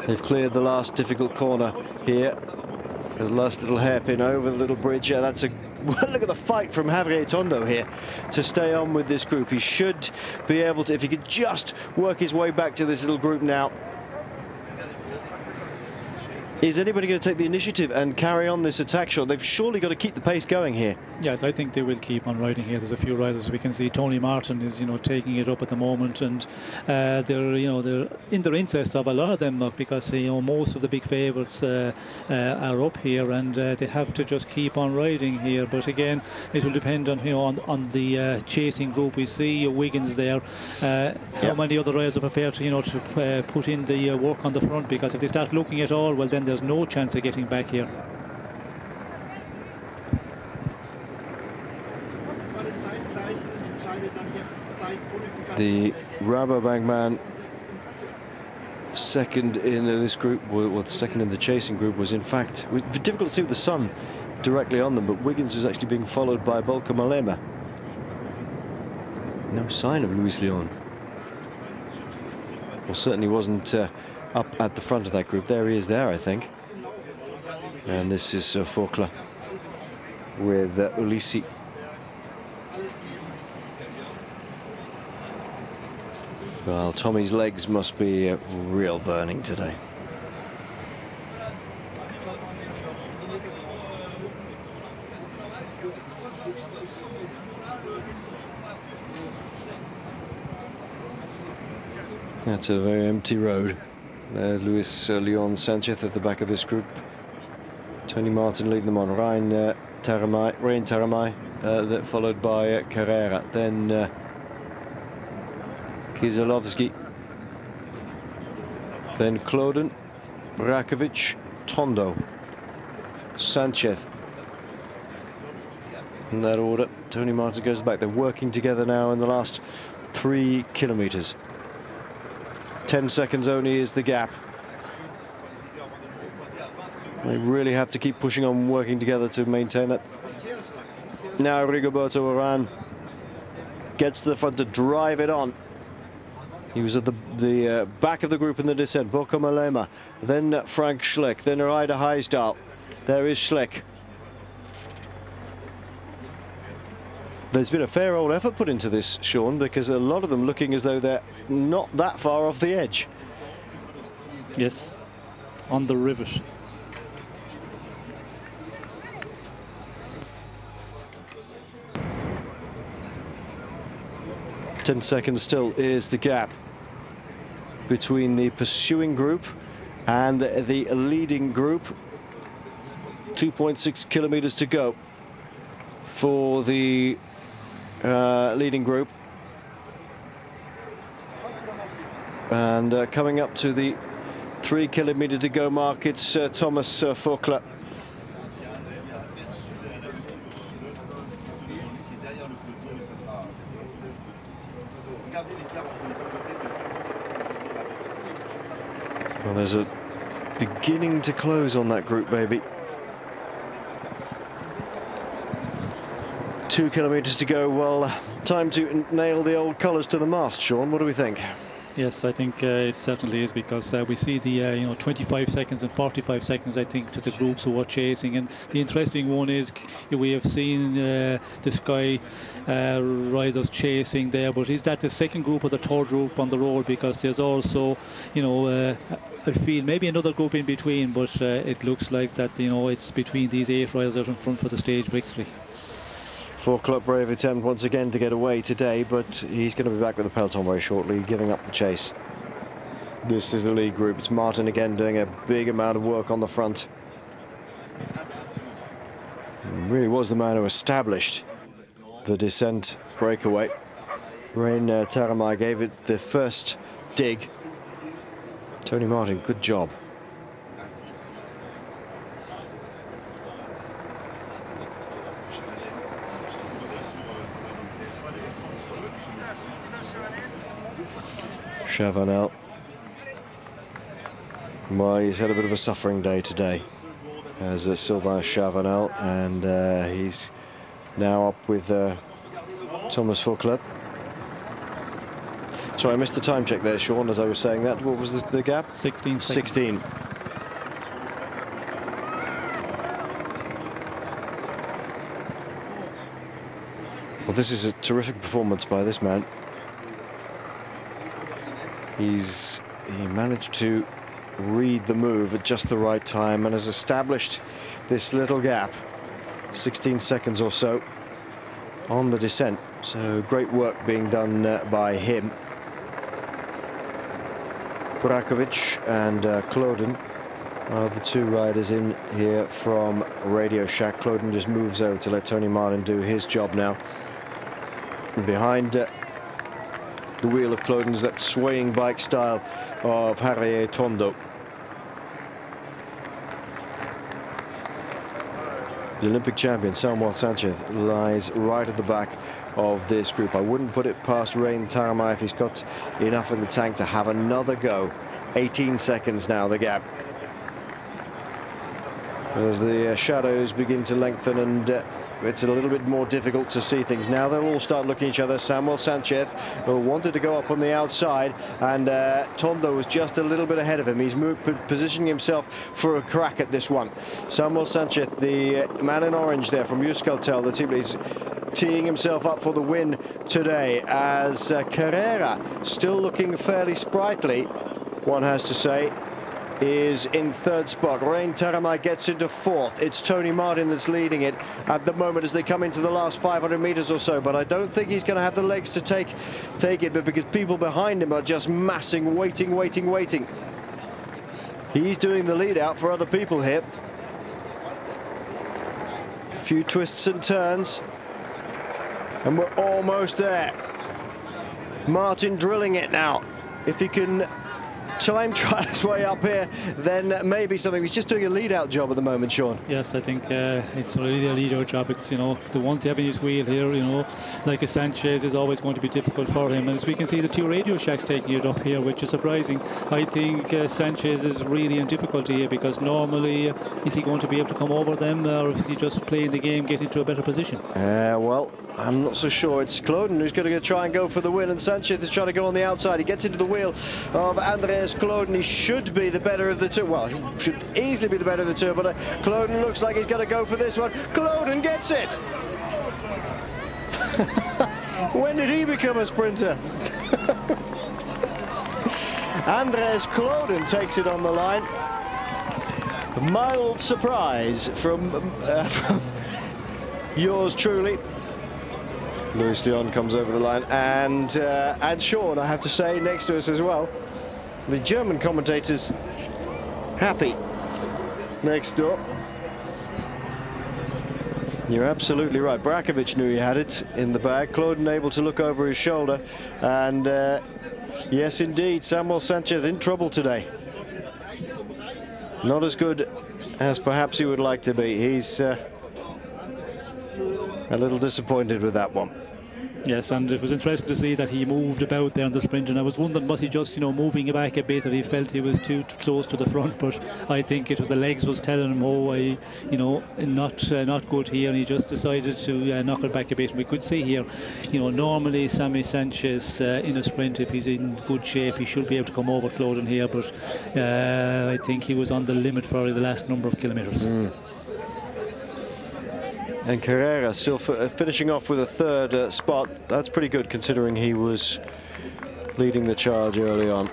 They've cleared the last difficult corner here. The last little hairpin over the little bridge. That's a look at the fight from Javier Tondo here to stay on with this group. He should be able to, if he could just work his way back to this little group now. Is anybody going to take the initiative and carry on this attack shot? They've surely got to keep the pace going here. Yes, I think they will keep on riding here. There's a few riders we can see. Tony Martin is, taking it up at the moment, and they're in their interest of a lot of them, because most of the big favourites are up here, and they have to just keep on riding here. But again, it will depend on on the chasing group. We see Wiggins there. How many other riders are prepared to put in the work on the front? Because if they start looking at all, well, then there's no chance of getting back here. The Rabobank man, second in this group, well, second in the chasing group, was in fact, it was difficult to see with the sun directly on them, but Wiggins was actually being followed by Bauke Mollema. No sign of Luis Leon. Well, certainly wasn't up at the front of that group. There he is there, I think. And this is Forkla with Ulissi. Well, Tommy's legs must be real burning today. That's a very empty road. Luis Leon Sanchez at the back of this group. Tony Martin leading them on. Rein Taramai, that followed by Carrera. Then Kieselowski. Then Kloden, Rakovic, Tondo, Sanchez. In that order, Tony Martin goes back. They're working together now in the last 3 kilometres. 10 seconds only is the gap. They really have to keep pushing on, working together to maintain that. Now Rigoberto Urán gets to the front to drive it on. He was at the back of the group in the descent. Bauke Mollema, then Frank Schleck, then Ryder Heisdal. There is Schleck. There's been a fair old effort put into this, Sean, because a lot of them looking as though they're not that far off the edge. Yes, on the rivet. Ten seconds still is the gap between the pursuing group and the leading group. 2.6 kilometers to go for the leading group, and coming up to the 3 kilometer to go mark, it's Thomas Forkla. Well, there's a beginning to close on that group, baby. 2 kilometers to go. Well, time to nail the old colours to the mast, Sean. What do we think? Yes, I think it certainly is, because we see the 25 seconds and 45 seconds, I think, to the groups who are chasing. And the interesting one is we have seen the Sky riders chasing there, but is that the second group or the third group on the road? Because there's also, I feel maybe another group in between, but it looks like that it's between these 8 riders out in front for the stage victory. Forkla brave attempt once again to get away today, but he's going to be back with the peloton very shortly, giving up the chase. This is the lead group. It's Martin again doing a big amount of work on the front. He really was the man who established the descent breakaway. Rein Taramai gave it the first dig. Tony Martin, good job. Chavanel. Well, he's had a bit of a suffering day today as Sylvain Chavanel, and he's now up with Thomas Forkla. So I missed the time check there, Sean, as I was saying that. What was the gap? 16 seconds. 16. Well, this is a terrific performance by this man. He managed to read the move at just the right time and has established this little gap, 16 seconds or so on the descent. So great work being done by him. Brakovic and Kloden are the two riders in here from Radio Shack. Kloden just moves over to let Tony Martin do his job now. And behind the wheel of Kloden is that swaying bike style of Harrier Tondo. The Olympic champion Samuel Sanchez lies right at the back of this group. I wouldn't put it past Rein Taaramäe if he's got enough in the tank to have another go. 18 seconds now, the gap. As the shadows begin to lengthen and it's a little bit more difficult to see things. Now they'll all start looking at each other. Samuel Sanchez, who wanted to go up on the outside, and Tondo was just a little bit ahead of him. He's positioning himself for a crack at this one. Samuel Sanchez, the man in orange there from Euskaltel, the team, is teeing himself up for the win today, as Carrera, still looking fairly sprightly, one has to say, is in third spot. Rein Taaramäe gets into fourth. It's Tony Martin that's leading it at the moment as they come into the last 500 meters or so, but I don't think he's going to have the legs to take it, but because people behind him are just massing, waiting. He's doing the lead out for other people here. A few twists and turns and we're almost there. Martin drilling it now. If he can time trial his way up here, then maybe something. He's just doing a lead-out job at the moment, Sean. Yes, I think it's really a lead-out job. It's, the ones he have in his wheel here, like a Sanchez is always going to be difficult for him. And as we can see, the two Radio Shacks taking it up here, which is surprising. I think Sanchez is really in difficulty here, because normally is he going to be able to come over them, or is he just playing the game, get into a better position? Well, I'm not so sure. It's Kloden who's going to try and go for the win, and Sanchez is trying to go on the outside. He gets into the wheel of Andreas Kloden. He should be the better of the two. Well, he should easily be the better of the two, but Kloden looks like he's going to go for this one. Kloden gets it! When did he become a sprinter? Andreas Kloden takes it on the line. A mild surprise from yours truly. Luis Leon comes over the line, and Sean, I have to say, next to us as well. The German commentators happy next door. You're absolutely right. Brakovic knew he had it in the bag. Kloden able to look over his shoulder, and yes, indeed, Samuel Sanchez in trouble today. Not as good as perhaps he would like to be. He's a little disappointed with that one. Yes, and it was interesting to see that he moved about there on the sprint, and I was wondering, was he just, moving back a bit, that he felt he was too close to the front, but I think it was the legs was telling him, not good here, and he just decided to knock it back a bit. And we could see here, normally Sammy Sanchez in a sprint, if he's in good shape, he should be able to come over Kloden here, but I think he was on the limit for the last number of kilometres. And Carrera still finishing off with a third spot. That's pretty good considering he was leading the charge early on.